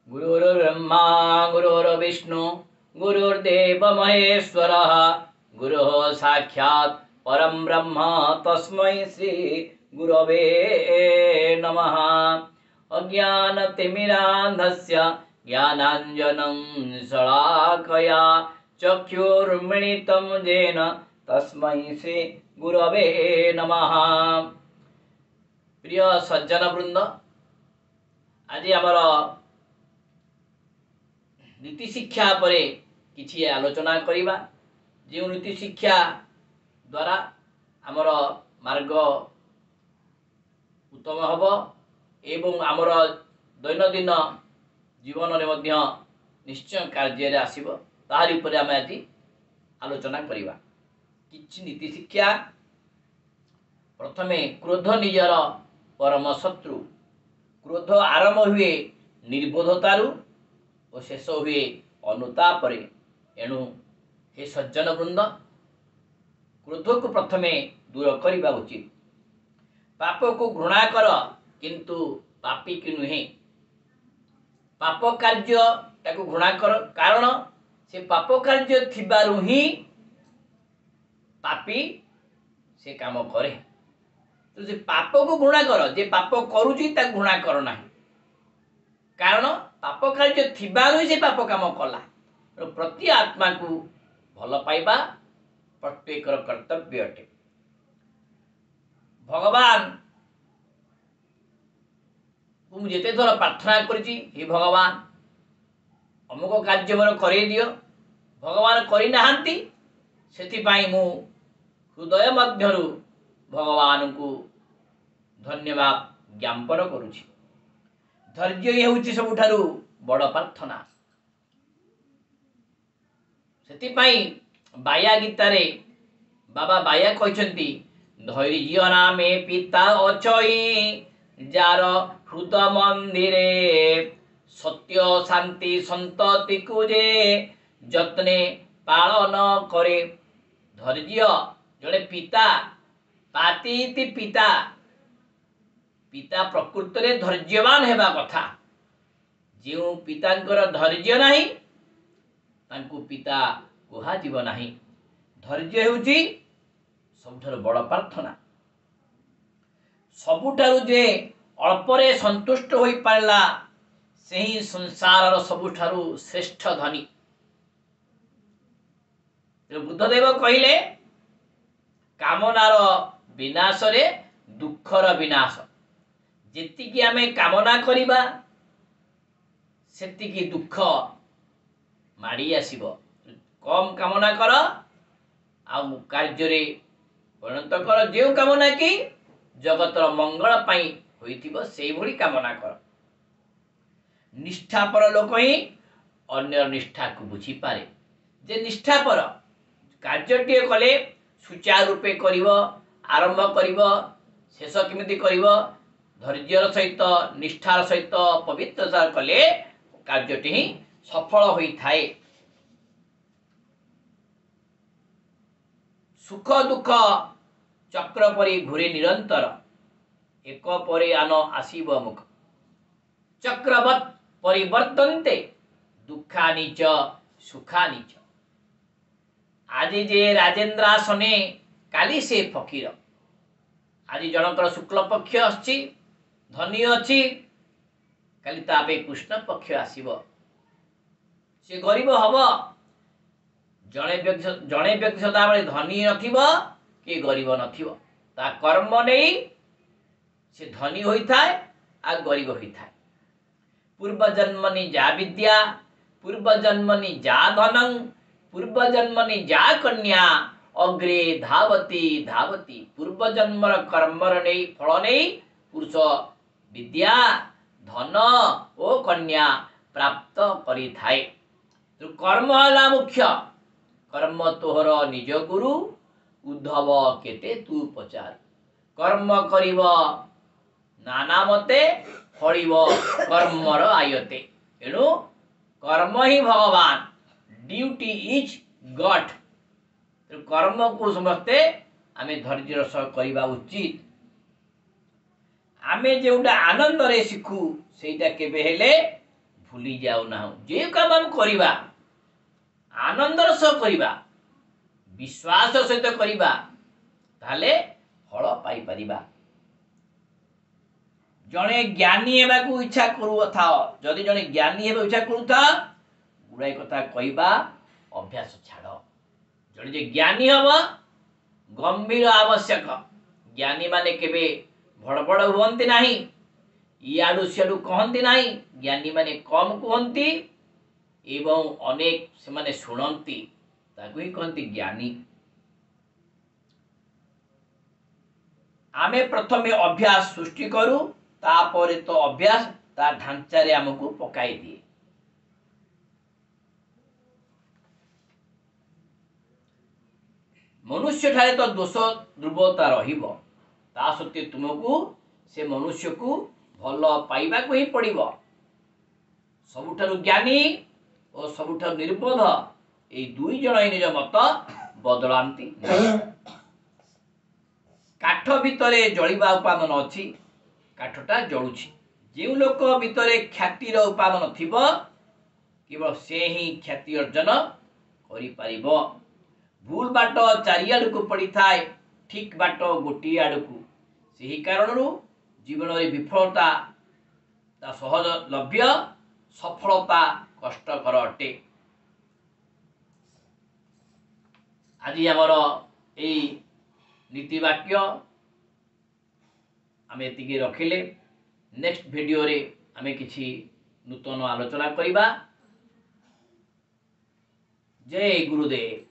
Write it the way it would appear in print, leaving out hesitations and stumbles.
गुरुर्ब्रह्मा गुरुर्विष्णु गुरुर्देव महेश्वरः गुरुः साक्षात् परं ब्रह्म तस्मै श्री गुरवे नमः। अज्ञानतिमिरान्धस्य ज्ञानाञ्जनं शलाकया चक्षुर्मिलितं येन तस्मै श्री गुरवे नमः। प्रिय सज्जन वृंद, आज आमर नीति शिक्षा पर किछि आलोचना करिबा। जो नीति शिक्षा द्वारा आमर मार्ग उत्तम हब एवं आमर दैनंदिन जीवन में मध्य निश्चय कार्य आसीबो, ताहारी उपरे आमे आज आलोचना करिबा। किछि नीति शिक्षा। प्रथमे क्रोध निजर परम शत्रु। क्रोध आरंभ हुए निर्बोधतारु और शेष हुए अनुताप। एणु हे सज्जन वृंद, क्रोध को प्रथमे दूर करने उचित। पाप को घृणा कर किंतु पापी की नुहे। पाप कार्य ताको घृणा कर, कारण से पाप कार्य थिबारु ही पापी से काम करे। तो जे पाप को घृणा कर, जे पाप करूची ता घृणा कर ना, कारण पाप कार्य थिबारु से पाप काम कला। प्रति आत्मा को भल पाइबा प्रत्येक कर्तव्य अटे। भगवान को मुझे थर प्रार्थना करी, हे भगवान अमुक कार्य मोर करे दियो, भगवान करी नाहांती, सेथिपाई मु हृदय मध्यरु भगवान को धन्यवाद ज्ञापन करुछि। धैर्य ही होछि सबुठारु बड़ प्रार्थना। सेथिपाई बाया गीतारे बाबा बाया कहते, धैर्य नामे पिता अचई जार हृद मंदिरे, सत्य शांति संतति को जे जतने पालन करे। धैर्य जड़े पिता, पाती पिता, पिता प्रकृत रे धैर्यवान हेबा कथा। जो पितांकर धैर्य नाही तांकु पिता कुहा जीव नाही। धैर्य हेउची सबुठारु बड़ प्रार्थना। सबुठारु जे अल्परे संतुष्ट होई पारला सेही संसारर सबुठारु श्रेष्ठ धनी। बुद्धदेव कहिले, कामनार विनाश रे दुखर विनाश। जेतिकी आमे कामना करिबा सेतिकी दुख माड़ी आसीबो। कम कामना कर आ कार्य रे परिणत कर। जो कामना की जगतर मंगल पाई होइथिबो सेही भली कामना कर। निष्ठापर लोक ही अन्य निष्ठा को बुझी पारे। जे निष्ठापर कार्यटीए कले सुचारू रूपे करिवो, आरंभ करिवो, शेष केमिति करिवो, धैर्यर सहित निष्ठार सहित पवित्रता कले कार्यटी ही सफल होई थाए। सुख दुख चक्र परि घुरे निरंतर, एक परे आन आसीब मुख। चक्रवत परिवर्तन्ते दुखानि च सुखानि च। आज जे राजेन्द्रासने काली से फकीर। आज जनकर शुक्ल पक्ष आछि, धनी अच्छी, काली तापे कृष्ण पक्ष आसीब, से गरीब हब। जड़े व्यक्ति सदाबले धनी नथिबो कि गरीब नथिबो, ता कर्म नहीं से धनी होई थाए आ गरीब होई थाए। पूर्व जन्मनि जा विद्या, पूर्व जन्मनि जा धनं, पूर्व जन्मनि जा कन्या, अग्रे धावती धावती। पूर्व जन्मर कर्मर नहीं फल नहीं पुरुष विद्या धन ओ कन्या प्राप्त करी थाए। तो कर्म हला मुख्य। कर्म तोहर निज गुरु, उद्धव केते तू पचार। कर्म करिव नाना मते, फलिव कर्मर आयते। एणु कर्म ही भगवान, ड्यूटी इज गॉड। तो कर्म को समस्ते आमे धैर्यर सह करिबा उचित। आमे जोटा आनंद रे शिखु सेटा केबे हेले भूली जाऊ ना। जे काम हम करिबा आनंदर सह करिबा विश्वास सहित करिबा ताले फल पाई परिबा। जड़े ज्ञानी हेबा को इच्छा करू था जदि जड़े ज्ञानी हेबा इच्छा करू था गुड़ाई कथा कहवा अभ्यास छाड़। जड़े जे ज्ञानी हम गंभीर आवश्यक ज्ञानी माने केबे भड़बड़ हुअन्ति नाही इयाडू सियाडू कहन्ति नाही। ज्ञानी माने कम कहन्ति एवं अनेक से माने शुणन्ति ताकू ही कहन्ति ज्ञानी। आमे प्रथमे अभ्यास सृष्टि करू तापरे तो अभ्यास ता ढांचा रे हमकू पकाई दिए। मनुष्य ठारे तो दोष दुर्बलता रहिबो ता सत्य तुमको से मनुष्य को भल पाइबा को ही पड़िबो। सबुठारु ज्ञानी और सबुठारु निर्बोध ए दुई जण ही निज मत बदलांती। काठ भितरे जलिबा उपादान अछि काठटा जळुछि। जे लोक भितरे ख्यातिर उपादान थिबो केवल से ही ख्याति अर्जन करि पारिबो। भूल बाट चारिआड़ को पड़ी थाए ठीक बाट गोटी आड़ को से ही कारण जीवन में विफलता सहज लभ्य सफलता कष्टकर अटे। आज आमर यही नीतिवाक्य आम एति रखिले। नेक्स्ट वीडियो रे आमे किछि नूतन आलोचना करिबा। जय गुरुदेव।